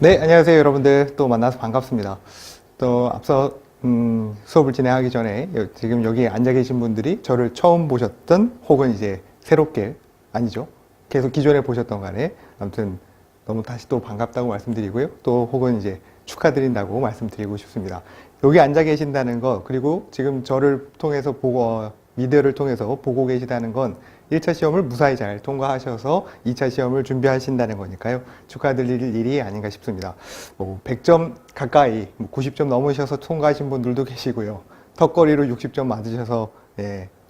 네, 안녕하세요 여러분들. 또 만나서 반갑습니다. 또 앞서 수업을 진행하기 전에 지금 여기 앉아 계신 분들이 저를 처음 보셨던 혹은 이제 새롭게 아니죠. 계속 기존에 보셨던 간에 아무튼 너무 다시 또 반갑다고 말씀드리고요. 또 혹은 이제 축하드린다고 말씀드리고 싶습니다. 여기 앉아 계신다는 것, 그리고 지금 저를 통해서 미디어를 통해서 보고 계시다는 건 1차 시험을 무사히 잘 통과하셔서 2차 시험을 준비하신다는 거니까요. 축하드릴 일이 아닌가 싶습니다. 100점 가까이, 90점 넘으셔서 통과하신 분들도 계시고요. 턱걸이로 60점 맞으셔서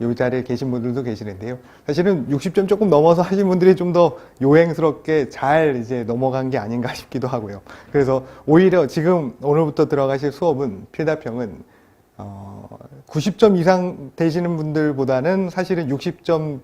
이 자리에 계신 분들도 계시는데요. 사실은 60점 조금 넘어서 하신 분들이 좀 더 요행스럽게 잘 이제 넘어간 게 아닌가 싶기도 하고요. 그래서 오히려 지금 오늘부터 들어가실 수업은 필답형은 90점 이상 되시는 분들보다는 사실은 60점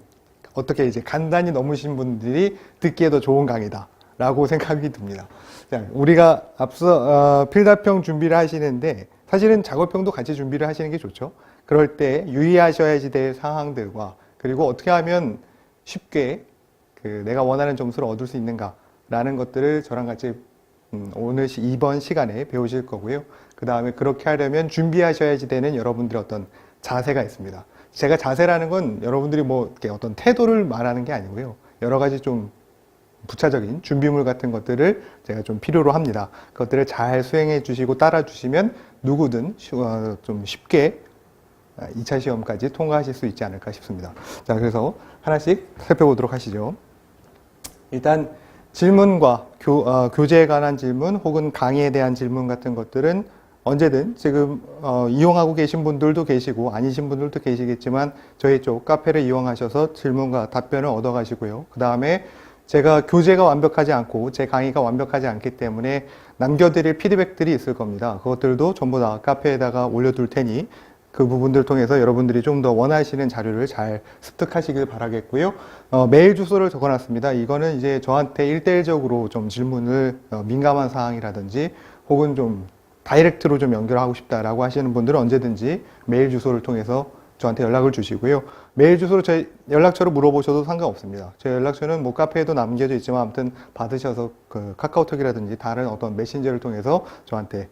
어떻게 이제 간단히 넘으신 분들이 듣기에 더 좋은 강의다라고 생각이 듭니다. 자, 우리가 앞서 필답형 준비를 하시는데 사실은 작업형도 같이 준비를 하시는 게 좋죠. 그럴 때 유의하셔야지 될 상황들과 그리고 어떻게 하면 쉽게 내가 원하는 점수를 얻을 수 있는가라는 것들을 저랑 같이 오늘 이번 시간에 배우실 거고요. 그 다음에 그렇게 하려면 준비하셔야지 되는 여러분들의 어떤 자세가 있습니다. 제가 자세라는 건 여러분들이 이렇게 어떤 태도를 말하는 게 아니고요. 여러 가지 좀 부차적인 준비물 같은 것들을 제가 좀 필요로 합니다. 그것들을 잘 수행해 주시고 따라 주시면 누구든 좀 쉽게 2차 시험까지 통과하실 수 있지 않을까 싶습니다. 자, 그래서 하나씩 살펴보도록 하시죠. 일단 질문과 교재에 관한 질문 혹은 강의에 대한 질문 같은 것들은 언제든 지금 이용하고 계신 분들도 계시고 아니신 분들도 계시겠지만 저희 쪽 카페를 이용하셔서 질문과 답변을 얻어 가시고요. 그 다음에 제가 교재가 완벽하지 않고 제 강의가 완벽하지 않기 때문에 남겨드릴 피드백들이 있을 겁니다. 그것들도 전부 다 카페에다가 올려둘 테니 그 부분들 통해서 여러분들이 좀 더 원하시는 자료를 잘 습득하시길 바라겠고요. 메일 주소를 적어놨습니다. 이거는 이제 저한테 1대1적으로 좀 질문을 민감한 사항이라든지 혹은 좀 다이렉트로 좀 연결하고 싶다라고 하시는 분들은 언제든지 메일 주소를 통해서 저한테 연락을 주시고요. 메일 주소로 제 연락처를 물어보셔도 상관없습니다. 제 연락처는 카페에도 남겨져 있지만 아무튼 받으셔서 카카오톡이라든지 다른 어떤 메신저를 통해서 저한테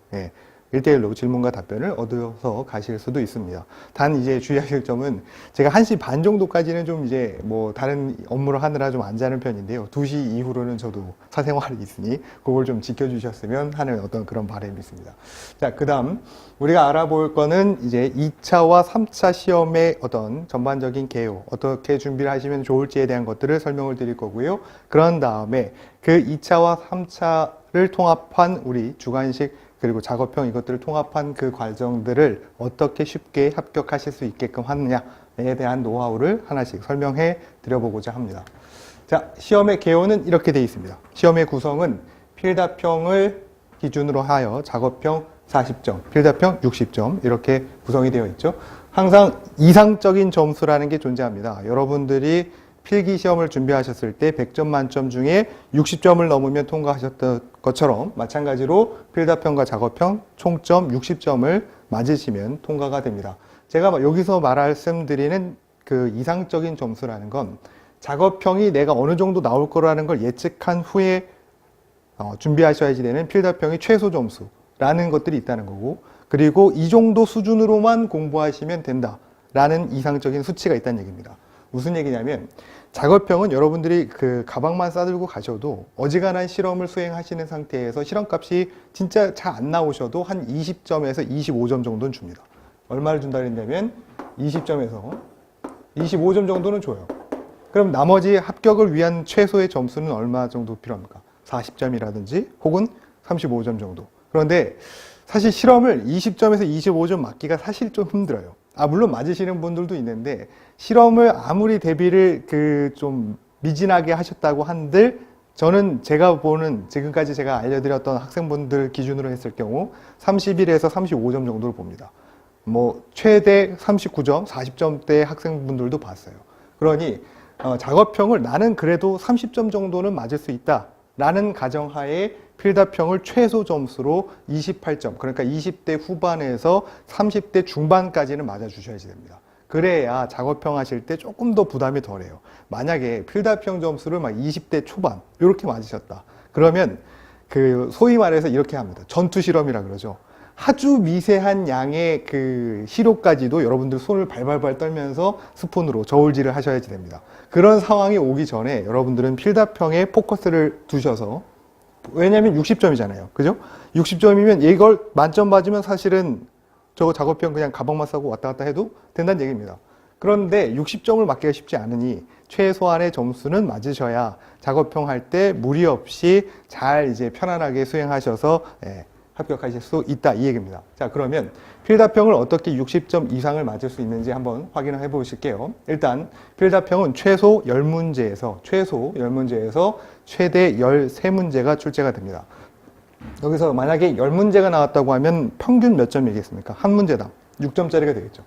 1대1로 질문과 답변을 얻어서 가실 수도 있습니다. 단 이제 주의하실 점은 제가 1시 반 정도까지는 좀 이제 다른 업무를 하느라 좀 안 자는 편인데요. 2시 이후로는 저도 사생활이 있으니 그걸 좀 지켜주셨으면 하는 어떤 그런 바람이 있습니다. 자, 그 다음 우리가 알아볼 거는 이제 2차와 3차 시험의 어떤 전반적인 개요, 어떻게 준비를 하시면 좋을지에 대한 것들을 설명을 드릴 거고요. 그런 다음에 그 2차와 3차를 통합한 우리 주관식 그리고 작업형 이것들을 통합한 그 과정들을 어떻게 쉽게 합격하실 수 있게끔 하느냐에 대한 노하우를 하나씩 설명해 드려보고자 합니다. 자, 시험의 개요는 이렇게 되어 있습니다. 시험의 구성은 필답형을 기준으로 하여 작업형 40점, 필답형 60점 이렇게 구성이 되어 있죠. 항상 이상적인 점수라는 게 존재합니다. 여러분들이 필기시험을 준비하셨을 때 100점 만점 중에 60점을 넘으면 통과하셨던 것처럼 마찬가지로 필답형과 작업형 총점 60점을 맞으시면 통과가 됩니다. 제가 여기서 말씀드리는 그 이상적인 점수라는 건 작업형이 내가 어느 정도 나올 거라는 걸 예측한 후에 준비하셔야지 되는 필답형의 최소 점수라는 것들이 있다는 거고, 그리고 이 정도 수준으로만 공부하시면 된다라는 이상적인 수치가 있다는 얘기입니다. 무슨 얘기냐면 작업형은 여러분들이 그 가방만 싸들고 가셔도 어지간한 실험을 수행하시는 상태에서 실험값이 진짜 잘 안 나오셔도 한 20점에서 25점 정도는 줍니다. 얼마를 준다 그랬냐면 20점에서 25점 정도는 줘요. 그럼 나머지 합격을 위한 최소의 점수는 얼마 정도 필요합니까? 40점이라든지 혹은 35점 정도. 그런데 사실 실험을 20점에서 25점 맞기가 사실 좀 힘들어요. 물론 맞으시는 분들도 있는데 실험을 아무리 대비를 좀 미진하게 하셨다고 한들 저는 제가 보는 지금까지 제가 알려드렸던 학생분들 기준으로 했을 경우 31에서 35점 정도를 봅니다. 최대 39점, 40점대 학생분들도 봤어요. 그러니 작업형을 나는 그래도 30점 정도는 맞을 수 있다 라는 가정하에 필답형을 최소 점수로 28점, 그러니까 20대 후반에서 30대 중반까지는 맞아주셔야지 됩니다. 그래야 작업형 하실 때 조금 더 부담이 덜해요. 만약에 필답형 점수를 막 20대 초반 이렇게 맞으셨다. 그러면 그 소위 말해서 이렇게 합니다. 전투 실험이라 그러죠. 아주 미세한 양의 그 시료까지도 여러분들 손을 발발발 떨면서 스푼으로 저울질을 하셔야지 됩니다. 그런 상황이 오기 전에 여러분들은 필답형에 포커스를 두셔서, 왜냐면 60점이잖아요. 그죠? 60점이면 이걸 만점 맞으면 사실은 저거 작업형 그냥 가방만 싸고 왔다 갔다 해도 된다는 얘기입니다. 그런데 60점을 맞기가 쉽지 않으니 최소한의 점수는 맞으셔야 작업형 할 때 무리 없이 잘 이제 편안하게 수행하셔서 합격하실 수 있다, 이 얘기입니다. 자, 그러면 필답형을 어떻게 60점 이상을 맞을 수 있는지 한번 확인을 해 보실게요. 일단 필답형은 최소 10문제에서 최대 13문제가 출제가 됩니다. 여기서 만약에 10문제가 나왔다고 하면 평균 몇 점이겠습니까? 한 문제당 6점짜리가 되겠죠.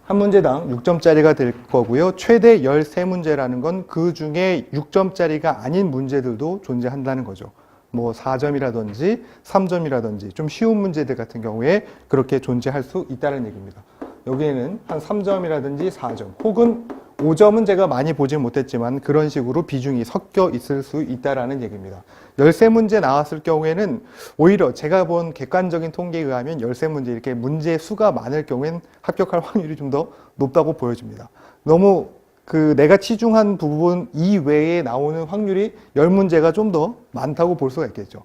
한 문제당 6점짜리가 될 거고요. 최대 13문제라는 건 그 중에 6점짜리가 아닌 문제들도 존재한다는 거죠. 뭐 4점이라든지 3점이라든지 좀 쉬운 문제들 같은 경우에 그렇게 존재할 수 있다는 얘기입니다. 여기에는 한 3점이라든지 4점 혹은 5점은 제가 많이 보진 못했지만 그런 식으로 비중이 섞여 있을 수 있다는 얘기입니다. 13문제 나왔을 경우에는 오히려 제가 본 객관적인 통계에 의하면 13문제 이렇게 문제 수가 많을 경우엔 합격할 확률이 좀 더 높다고 보여집니다. 너무 그 내가 치중한 부분 이외에 나오는 확률이 10문제가 좀 더 많다고 볼 수가 있겠죠.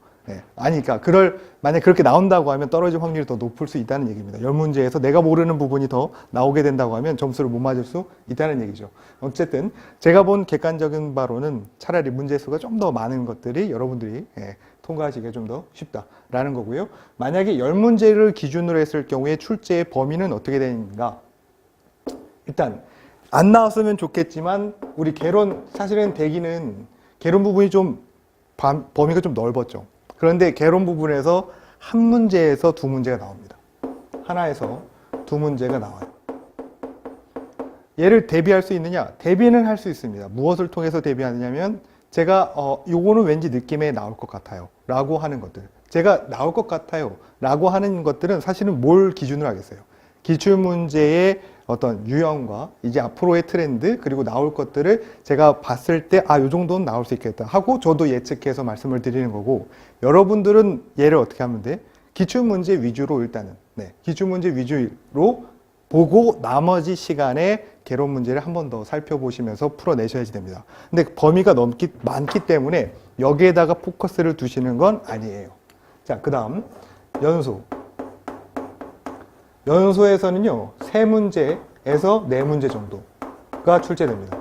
아니까 만약 그렇게 나온다고 하면 떨어질 확률이 더 높을 수 있다는 얘기입니다. 10문제에서 내가 모르는 부분이 더 나오게 된다고 하면 점수를 못 맞을 수 있다는 얘기죠. 어쨌든 제가 본 객관적인 바로는 차라리 문제 수가 좀 더 많은 것들이 여러분들이 통과하시기가 좀 더 쉽다라는 거고요. 만약에 10문제를 기준으로 했을 경우에 출제의 범위는 어떻게 되는가? 일단 안 나왔으면 좋겠지만 우리 사실은 대기는 개론 부분이 좀 범위가 좀 넓었죠. 그런데 개론 부분에서 한 문제에서 두 문제가 나옵니다. 하나에서 두 문제가 나와요. 얘를 대비할 수 있느냐? 대비는 할 수 있습니다. 무엇을 통해서 대비하느냐면 제가 요거는 왠지 느낌에 나올 것 같아요 라고 하는 것들, 제가 나올 것 같아요 라고 하는 것들은 사실은 뭘 기준으로 하겠어요? 기출문제의 어떤 유형과 이제 앞으로의 트렌드 그리고 나올 것들을 제가 봤을 때 요 정도는 나올 수 있겠다 하고 저도 예측해서 말씀을 드리는 거고, 여러분들은 얘를 어떻게 하면 돼? 기출문제 위주로 일단은 기출문제 위주로 보고 나머지 시간에 개론 문제를 한 번 더 살펴보시면서 풀어내셔야지 됩니다. 근데 범위가 많기 때문에 여기에다가 포커스를 두시는 건 아니에요. 자, 그 다음 연소. 연소에서는요, 3문제에서 4문제 정도가 출제됩니다.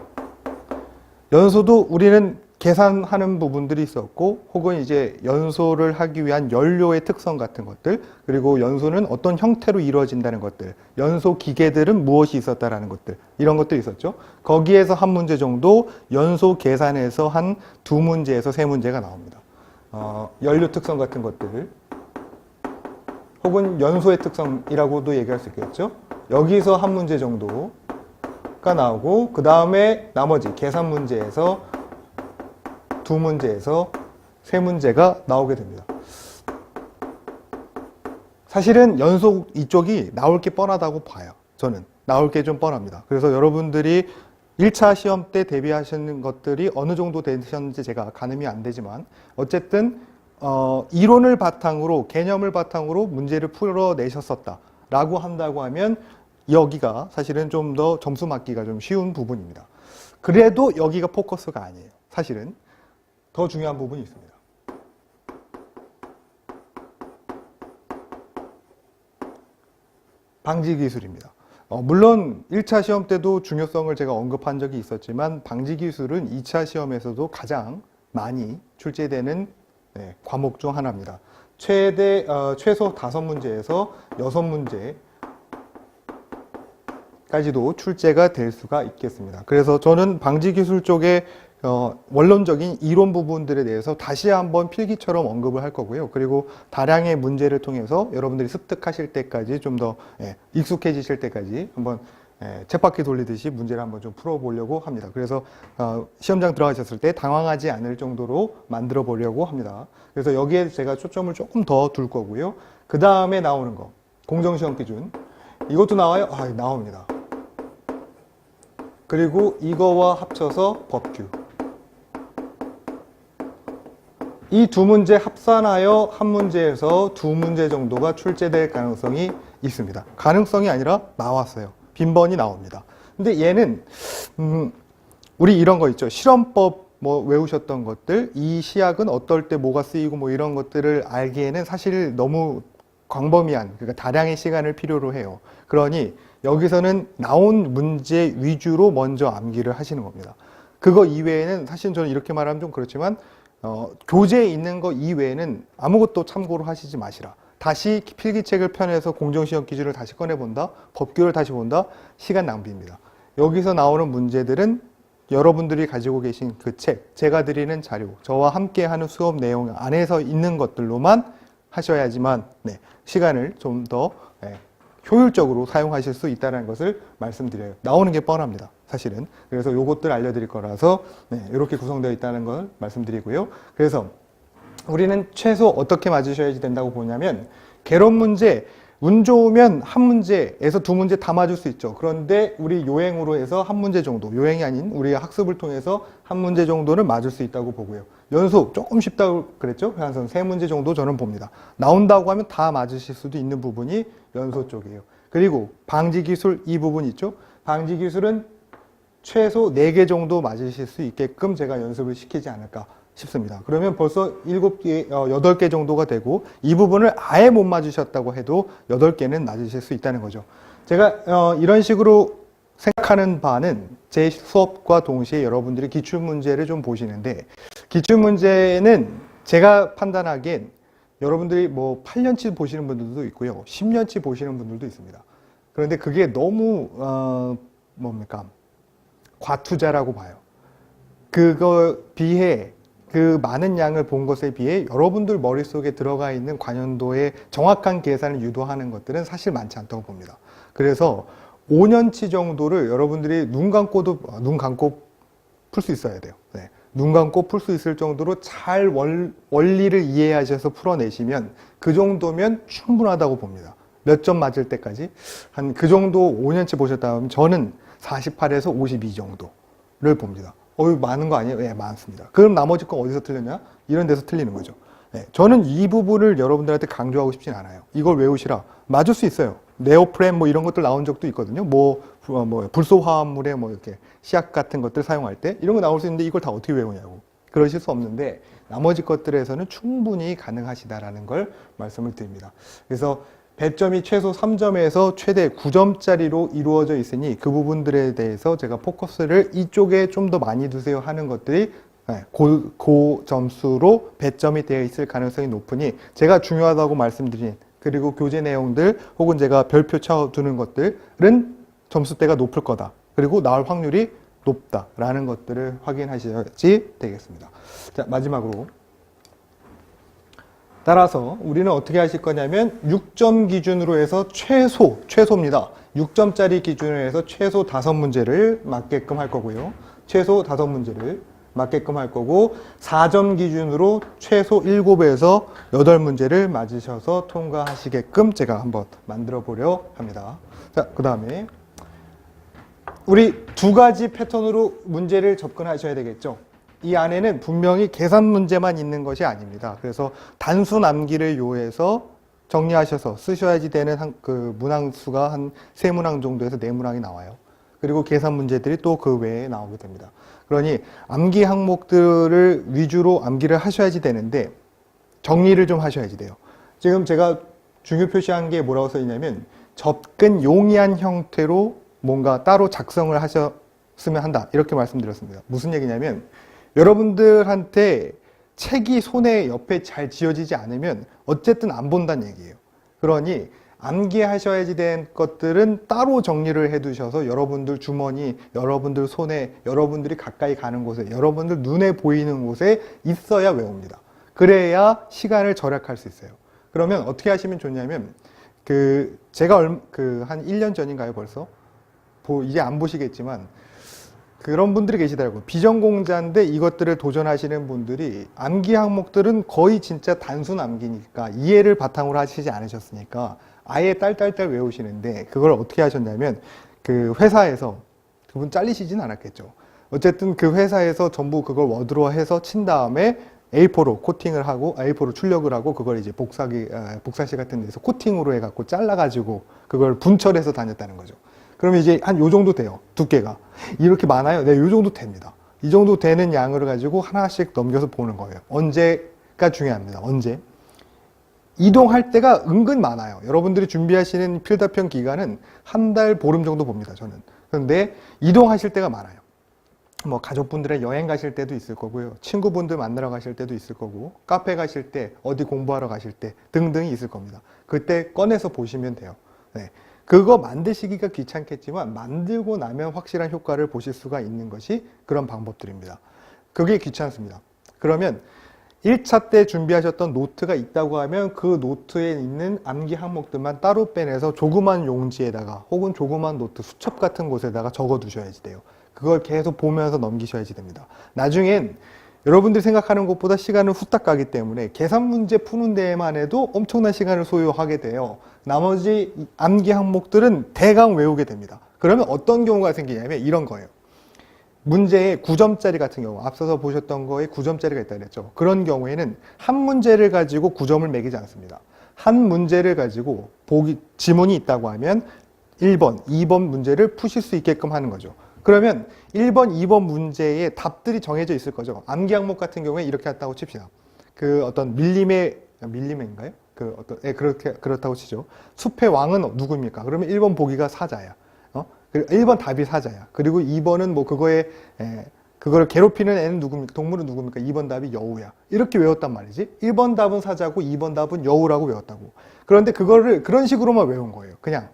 연소도 우리는 계산하는 부분들이 있었고, 혹은 이제 연소를 하기 위한 연료의 특성 같은 것들, 그리고 연소는 어떤 형태로 이루어진다는 것들, 연소 기계들은 무엇이 있었다라는 것들, 이런 것들이 있었죠. 거기에서 한 문제 정도, 연소 계산에서 한 2문제에서 3문제가 나옵니다. 연료 특성 같은 것들, 혹은 연소의 특성이라고도 얘기할 수 있겠죠. 여기서 한 문제 정도가 나오고, 그 다음에 나머지 계산 문제에서 2문제에서 3문제가 나오게 됩니다. 사실은 연소 이쪽이 나올 게 뻔하다고 봐요. 저는 나올 게 좀 뻔합니다. 그래서 여러분들이 1차 시험 때 대비하시는 것들이 어느 정도 되셨는지 제가 가늠이 안 되지만, 어쨌든 이론을 바탕으로, 개념을 바탕으로 문제를 풀어내셨었다 라고 한다고 하면 여기가 사실은 좀 더 점수 맞기가 좀 쉬운 부분입니다. 그래도 여기가 포커스가 아니에요. 사실은 더 중요한 부분이 있습니다. 방지 기술입니다. 물론 1차 시험 때도 중요성을 제가 언급한 적이 있었지만, 방지 기술은 2차 시험에서도 가장 많이 출제되는 과목 중 하나입니다. 최소 5문제에서 6문제까지도 출제가 될 수가 있겠습니다. 그래서 저는 방지 기술 쪽에 원론적인 이론 부분들에 대해서 다시 한번 필기처럼 언급을 할 거고요. 그리고 다량의 문제를 통해서 여러분들이 습득하실 때까지 좀 더 익숙해지실 때까지 한번 쳇바퀴 돌리듯이 문제를 한번 좀 풀어보려고 합니다. 그래서 시험장 들어가셨을 때 당황하지 않을 정도로 만들어 보려고 합니다. 그래서 여기에 제가 초점을 조금 더 둘 거고요. 그 다음에 나오는 거, 공정시험 기준, 이것도 나와요? 나옵니다. 그리고 이거와 합쳐서 법규, 이 두 문제 합산하여 한 문제에서 두 문제 정도가 출제될 가능성이 있습니다. 가능성이 아니라 나왔어요. 빈번히 나옵니다. 근데 얘는 우리 이런 거 있죠. 실험법 뭐 외우셨던 것들, 이 시약은 어떨 때 뭐가 쓰이고 뭐 이런 것들을 알기에는 사실 너무 광범위한, 그러니까 다량의 시간을 필요로 해요. 그러니 여기서는 나온 문제 위주로 먼저 암기를 하시는 겁니다. 그거 이외에는 사실 저는 이렇게 말하면 좀 그렇지만 교재에 있는 거 이외에는 아무것도 참고로 하시지 마시라. 다시 필기책을 펴내서 공정시험 기준을 다시 꺼내본다, 법규를 다시 본다, 시간 낭비입니다. 여기서 나오는 문제들은 여러분들이 가지고 계신 그 책, 제가 드리는 자료, 저와 함께 하는 수업 내용 안에서 있는 것들로만 하셔야지만 시간을 좀 더 효율적으로 사용하실 수 있다는 것을 말씀드려요. 나오는 게 뻔합니다. 사실은. 그래서 요것들 알려드릴 거라서 이렇게 구성되어 있다는 걸 말씀드리고요. 그래서 우리는 최소 어떻게 맞으셔야 된다고 보냐면 개론 문제, 운 좋으면 한 문제에서 두 문제 다 맞을 수 있죠. 그런데 우리 요행으로 해서 한 문제 정도, 요행이 아닌 우리 학습을 통해서 한 문제 정도는 맞을 수 있다고 보고요. 연속 조금 쉽다고 그랬죠? 한 세 문제 정도 저는 봅니다. 나온다고 하면 다 맞으실 수도 있는 부분이 연소 쪽이에요. 그리고 방지기술 이 부분 있죠? 방지기술은 최소 4개 정도 맞으실 수 있게끔 제가 연습을 시키지 않을까 싶습니다. 그러면 벌써 7개, 8개 정도가 되고 이 부분을 아예 못 맞으셨다고 해도 8개는 맞으실 수 있다는 거죠. 제가 이런 식으로 생각하는 바는 제 수업과 동시에 여러분들이 기출문제를 좀 보시는데 기출문제는 제가 판단하기엔 여러분들이 뭐 8년치 보시는 분들도 있고요. 10년치 보시는 분들도 있습니다. 그런데 그게 너무 과투자라고 봐요. 그거 비해 그 많은 양을 본 것에 비해 여러분들 머릿속에 들어가 있는 관련도의 정확한 계산을 유도하는 것들은 사실 많지 않다고 봅니다. 그래서 5년치 정도를 여러분들이 눈 감고 풀 수 있어야 돼요. 눈 감고 풀 수 있을 정도로 잘 원리를 이해하셔서 풀어내시면 그 정도면 충분하다고 봅니다. 몇 점 맞을 때까지 한 그 정도 5년치 보셨다면 저는 48에서 52 정도를 봅니다. 많은 거 아니에요? 네, 많습니다. 그럼 나머지 거 어디서 틀렸냐? 이런 데서 틀리는 거죠. 저는 이 부분을 여러분들한테 강조하고 싶진 않아요. 이걸 외우시라. 맞을 수 있어요. 네오프렌 뭐 이런 것들 나온 적도 있거든요. 불소 화합물에 이렇게 시약 같은 것들 사용할 때 이런 거 나올 수 있는데 이걸 다 어떻게 외우냐고. 그러실 수 없는데 나머지 것들에서는 충분히 가능하시다라는 걸 말씀을 드립니다. 그래서 배점이 최소 3점에서 최대 9점짜리로 이루어져 있으니 그 부분들에 대해서 제가 포커스를 이쪽에 좀 더 많이 두세요 하는 것들이 고 점수로 배점이 되어 있을 가능성이 높으니 제가 중요하다고 말씀드린 그리고 교재 내용들 혹은 제가 별표 쳐두는 것들은 점수대가 높을 거다. 그리고 나올 확률이 높다라는 것들을 확인하셔야지 되겠습니다. 자, 마지막으로 따라서 우리는 어떻게 하실 거냐면 6점 기준으로 해서 최소입니다. 6점짜리 기준으로 해서 최소 5문제를 맞게끔 할 거고요. 최소 5문제를 맞게끔 할 거고 4점 기준으로 최소 7에서 8문제를 맞으셔서 통과하시게끔 제가 한번 만들어 보려 합니다. 자, 그 다음에 우리 두 가지 패턴으로 문제를 접근하셔야 되겠죠. 이 안에는 분명히 계산 문제만 있는 것이 아닙니다. 그래서 단순 암기를 요해서 정리하셔서 쓰셔야지 되는 그 문항수가 한 3문항 정도에서 4문항이 나와요. 그리고 계산 문제들이 또 그 외에 나오게 됩니다. 그러니 암기 항목들을 위주로 암기를 하셔야지 되는데 정리를 좀 하셔야지 돼요. 지금 제가 중요 표시한 게 뭐라고 써 있냐면 접근 용이한 형태로 뭔가 따로 작성을 하셨으면 한다. 이렇게 말씀드렸습니다. 무슨 얘기냐면 여러분들한테 책이 손에 옆에 잘 지어지지 않으면 어쨌든 안 본다는 얘기예요. 그러니 암기하셔야지 된 것들은 따로 정리를 해두셔서 여러분들 주머니, 여러분들 손에, 여러분들이 가까이 가는 곳에, 여러분들 눈에 보이는 곳에 있어야 외웁니다. 그래야 시간을 절약할 수 있어요. 그러면 어떻게 하시면 좋냐면 제가 한 1년 전인가요 벌써? 이제 안 보시겠지만 그런 분들이 계시더라고요. 비전공자인데 이것들을 도전하시는 분들이 암기 항목들은 거의 진짜 단순 암기니까 이해를 바탕으로 하시지 않으셨으니까 아예 딸딸딸 외우시는데 그걸 어떻게 하셨냐면 그 회사에서 그분 잘리시진 않았겠죠. 어쨌든 그 회사에서 전부 그걸 워드로 해서 친 다음에 A4로 코팅을 하고 A4로 출력을 하고 그걸 이제 복사실 같은 데서 코팅으로 해갖고 잘라가지고 그걸 분철해서 다녔다는 거죠. 그러면 이제 한 요 정도 돼요. 두께가. 이렇게 많아요? 네, 요 정도 됩니다. 이 정도 되는 양을 가지고 하나씩 넘겨서 보는 거예요. 언제가 중요합니다. 언제? 이동할 때가 은근 많아요. 여러분들이 준비하시는 필답형 기간은 한 달, 보름 정도 봅니다, 저는. 그런데 이동하실 때가 많아요. 뭐 가족분들의 여행 가실 때도 있을 거고요. 친구분들 만나러 가실 때도 있을 거고, 카페 가실 때, 어디 공부하러 가실 때 등등이 있을 겁니다. 그때 꺼내서 보시면 돼요. 네. 그거 만드시기가 귀찮겠지만 만들고 나면 확실한 효과를 보실 수가 있는 것이 그런 방법들입니다. 그게 귀찮습니다. 그러면 1차 때 준비하셨던 노트가 있다고 하면 그 노트에 있는 암기 항목들만 따로 빼내서 조그만 용지에다가 혹은 조그만 노트 수첩 같은 곳에다가 적어 두셔야지 돼요. 그걸 계속 보면서 넘기셔야지 됩니다. 나중엔 여러분들이 생각하는 것보다 시간은 후딱 가기 때문에 계산 문제 푸는 데에만 해도 엄청난 시간을 소요하게 돼요. 나머지 암기 항목들은 대강 외우게 됩니다. 그러면 어떤 경우가 생기냐면 이런 거예요. 문제에 9점짜리 같은 경우, 앞서서 보셨던 거에 9점짜리가 있다고 그랬죠. 그런 경우에는 한 문제를 가지고 9점을 매기지 않습니다. 한 문제를 가지고 지문이 있다고 하면 1번, 2번 문제를 푸실 수 있게끔 하는 거죠. 그러면 1번, 2번 문제에 답들이 정해져 있을 거죠. 암기 항목 같은 경우에 이렇게 했다고 칩시다. 그 어떤 밀림인가요? 그렇다고 치죠. 숲의 왕은 누구입니까? 그러면 1번 보기가 사자야. 1번 답이 사자야. 그리고 2번은 뭐 그거를 괴롭히는 애는 누굽니까? 동물은 누굽니까? 2번 답이 여우야. 이렇게 외웠단 말이지. 1번 답은 사자고 2번 답은 여우라고 외웠다고. 그런데 그거를 그런 식으로만 외운 거예요. 그냥.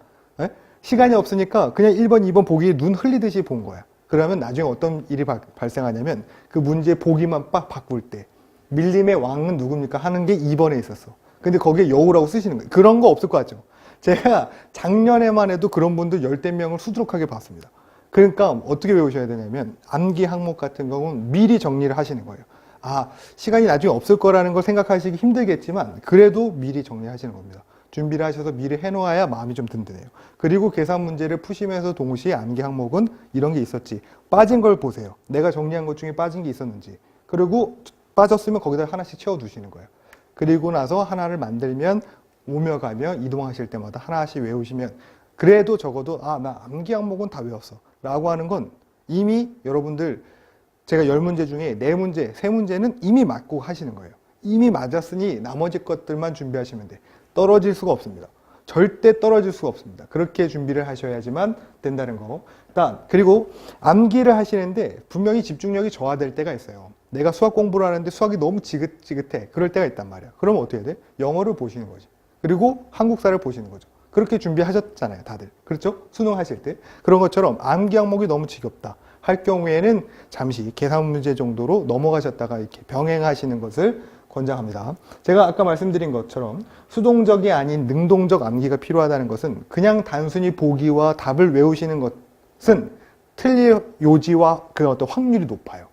시간이 없으니까 그냥 1번, 2번 보기에 눈 흘리듯이 본 거야. 그러면 나중에 어떤 일이 발생하냐면 그 문제 보기만 빡 바꿀 때 밀림의 왕은 누굽니까? 하는 게 2번에 있었어. 근데 거기에 여우라고 쓰시는 거예요. 그런 거 없을 것 같죠? 제가 작년에만 해도 그런 분들 10대 명을 수두룩하게 봤습니다. 그러니까 어떻게 외우셔야 되냐면 암기 항목 같은 경우는 미리 정리를 하시는 거예요. 시간이 나중에 없을 거라는 걸 생각하시기 힘들겠지만 그래도 미리 정리하시는 겁니다. 준비를 하셔서 미리 해놓아야 마음이 좀 든든해요. 그리고 계산 문제를 푸시면서 동시에 암기 항목은 이런 게 있었지. 빠진 걸 보세요. 내가 정리한 것 중에 빠진 게 있었는지. 그리고 빠졌으면 거기다 하나씩 채워두시는 거예요. 그리고 나서 하나를 만들면 오며 가며 이동하실 때마다 하나씩 외우시면 그래도 적어도 나 암기 항목은 다 외웠어 라고 하는 건 이미 여러분들 제가 10문제 중에 4문제, 3문제는 이미 맞고 하시는 거예요. 이미 맞았으니 나머지 것들만 준비하시면 돼. 떨어질 수가 없습니다. 절대 떨어질 수가 없습니다. 그렇게 준비를 하셔야지만 된다는 거. 일단 그리고 암기를 하시는데 분명히 집중력이 저하될 때가 있어요. 내가 수학 공부를 하는데 수학이 너무 지긋지긋해. 그럴 때가 있단 말이야. 그러면 어떻게 해야 돼? 영어를 보시는 거지. 그리고 한국사를 보시는 거죠. 그렇게 준비하셨잖아요, 다들. 그렇죠? 수능 하실 때. 그런 것처럼 암기 항목이 너무 지겹다 할 경우에는 잠시 계산 문제 정도로 넘어가셨다가 이렇게 병행하시는 것을 권장합니다. 제가 아까 말씀드린 것처럼 수동적이 아닌 능동적 암기가 필요하다는 것은 그냥 단순히 보기와 답을 외우시는 것은 틀릴 요지와 그 어떤 확률이 높아요.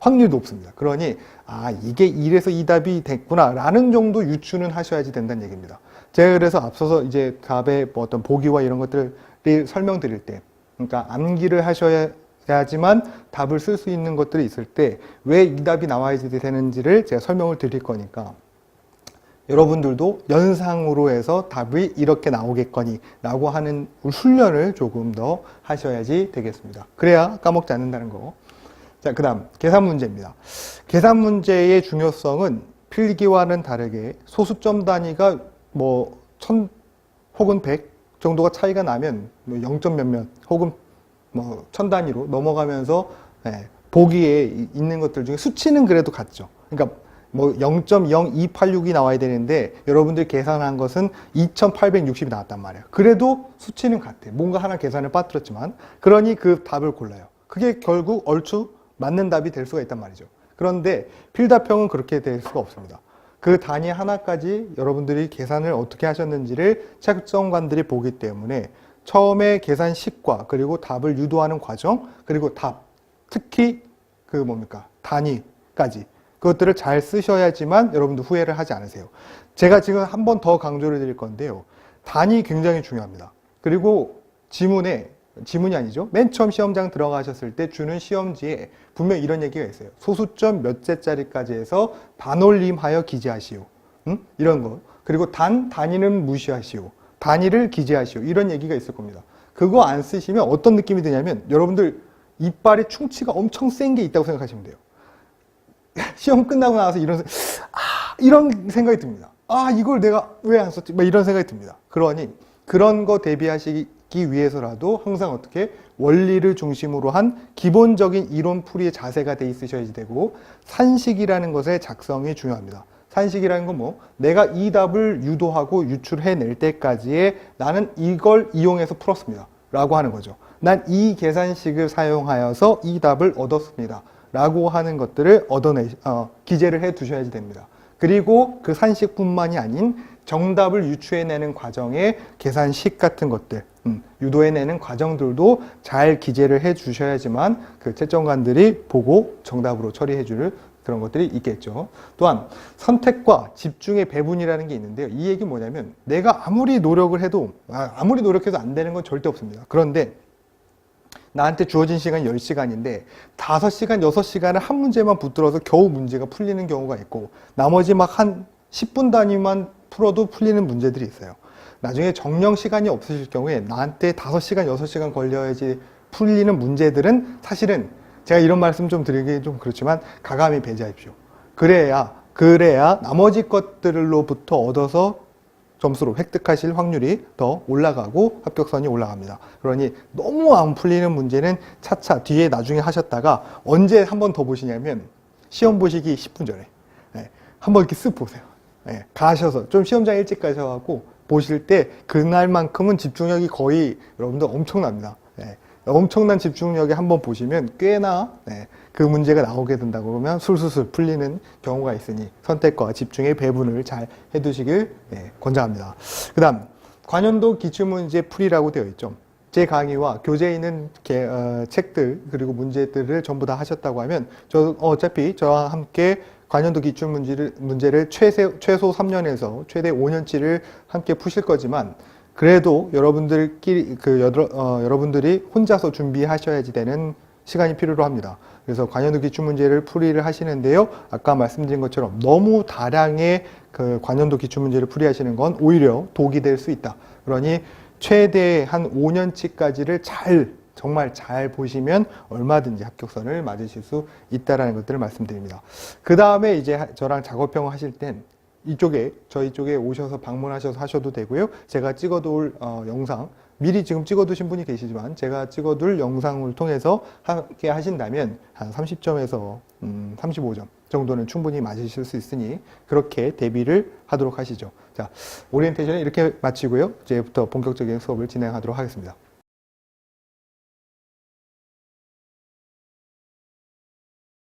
확률이 높습니다. 그러니 이게 이래서 이 답이 됐구나 라는 정도 유추는 하셔야지 된다는 얘기입니다. 제가 그래서 앞서서 이제 답의 뭐 어떤 보기와 이런 것들을 설명드릴 때 그러니까 암기를 하셔야지만 답을 쓸 수 있는 것들이 있을 때 왜 이 답이 나와야 되는지를 제가 설명을 드릴 거니까 여러분들도 연상으로 해서 답이 이렇게 나오겠거니 라고 하는 훈련을 조금 더 하셔야지 되겠습니다. 그래야 까먹지 않는다는 거. 자, 그 다음 계산 문제입니다. 계산 문제의 중요성은 필기와는 다르게 소수점 단위가 뭐 1000 혹은 100 정도가 차이가 나면 뭐 0점 몇몇 혹은 뭐 1000 단위로 넘어가면서 보기에 있는 것들 중에 수치는 그래도 같죠. 그러니까 뭐 0.0286이 나와야 되는데 여러분들이 계산한 것은 2860이 나왔단 말이에요. 그래도 수치는 같아. 뭔가 하나 계산을 빠뜨렸지만 그러니 그 답을 골라요. 그게 결국 얼추 맞는 답이 될 수가 있단 말이죠. 그런데 필답형은 그렇게 될 수가 없습니다. 그 단위 하나까지 여러분들이 계산을 어떻게 하셨는지를 채점관들이 보기 때문에 처음에 계산식과 그리고 답을 유도하는 과정 그리고 답, 특히 그 단위까지 그것들을 잘 쓰셔야지만 여러분들 후회를 하지 않으세요. 제가 지금 한 번 더 강조를 드릴 건데요. 단위 굉장히 중요합니다. 그리고 지문에 지문이 아니죠. 맨 처음 시험장 들어가셨을 때 주는 시험지에 분명 이런 얘기가 있어요. 소수점 몇 제짜리까지 해서 반올림하여 기재하시오. 이런 거. 그리고 단위는 무시하시오. 단위를 기재하시오. 이런 얘기가 있을 겁니다. 그거 안 쓰시면 어떤 느낌이 드냐면 여러분들 이빨에 충치가 엄청 센 게 있다고 생각하시면 돼요. 시험 끝나고 나서 이런 생각이 듭니다. 이걸 내가 왜 안 썼지? 이런 생각이 듭니다. 그러니 그런 거 대비하시기 위해서라도 항상 어떻게 원리를 중심으로 한 기본적인 이론 풀이의 자세가 돼 있으셔야지 되고, 산식이라는 것의 작성이 중요합니다. 산식이라는 건 뭐, 내가 이 답을 유도하고 유출해낼 때까지의 나는 이걸 이용해서 풀었습니다 라고 하는 거죠. 난 이 계산식을 사용하여서 이 답을 얻었습니다 라고 하는 것들을 기재를 해 두셔야지 됩니다. 그리고 그 산식뿐만이 아닌 정답을 유추해내는 과정의 계산식 같은 것들, 유도해내는 과정들도 잘 기재를 해 주셔야지만 그 채점관들이 보고 정답으로 처리해 줄 그런 것들이 있겠죠. 또한 선택과 집중의 배분이라는 게 있는데요. 이 얘기 뭐냐면 내가 아무리 노력을 해도 아무리 노력해도 안 되는 건 절대 없습니다. 그런데 나한테 주어진 시간이 10시간인데 5시간, 6시간을 한 문제만 붙들어서 겨우 문제가 풀리는 경우가 있고, 나머지 막 한 10분 단위만 풀어도 풀리는 문제들이 있어요. 나중에 정령 시간이 없으실 경우에 나한테 5시간, 6시간 걸려야지 풀리는 문제들은 사실은 제가 이런 말씀 좀 드리기 좀 그렇지만 가감히 배제하십시오. 그래야 나머지 것들로부터 얻어서 점수로 획득하실 확률이 더 올라가고 합격선이 올라갑니다. 그러니 너무 안 풀리는 문제는 차차 뒤에 나중에 하셨다가 언제 한 번 더 보시냐면 시험 보시기 10분 전에 한번 이렇게 쓱 보세요. 가셔서 좀 시험장 일찍 가셔갖고 보실 때 그날만큼은 집중력이 거의 여러분들 엄청납니다. 엄청난 집중력에 한번 보시면 꽤나 그 문제가 나오게 된다고 그러면 술술술 풀리는 경우가 있으니 선택과 집중의 배분을 잘 해두시길 권장합니다. 그 다음 관연도 기출문제 풀이라고 되어 있죠. 제 강의와 교재에 있는 책들 그리고 문제들을 전부 다 하셨다고 하면 어차피 저와 함께 관연도 기출문제를 최소 3년에서 최대 5년치를 함께 푸실 거지만, 그래도 여러분들끼리 여러분들이 혼자서 준비하셔야지 되는 시간이 필요로 합니다. 그래서 관연도 기출문제를 풀이를 하시는데요. 아까 말씀드린 것처럼 너무 다량의 그 관연도 기출문제를 풀이하시는 건 오히려 독이 될 수 있다. 그러니 최대 한 5년치까지를 정말 잘 보시면 얼마든지 합격선을 맞으실 수 있다라는 것들을 말씀드립니다. 그 다음에 이제 저랑 작업평을 하실 땐 저희 쪽에 오셔서 방문하셔서 하셔도 되고요. 제가 찍어둘 영상, 미리 지금 찍어두신 분이 계시지만 제가 찍어둘 영상을 통해서 함께 하신다면 한 30점에서 35점 정도는 충분히 맞으실 수 있으니 그렇게 대비를 하도록 하시죠. 자, 오리엔테이션은 이렇게 마치고요. 이제부터 본격적인 수업을 진행하도록 하겠습니다.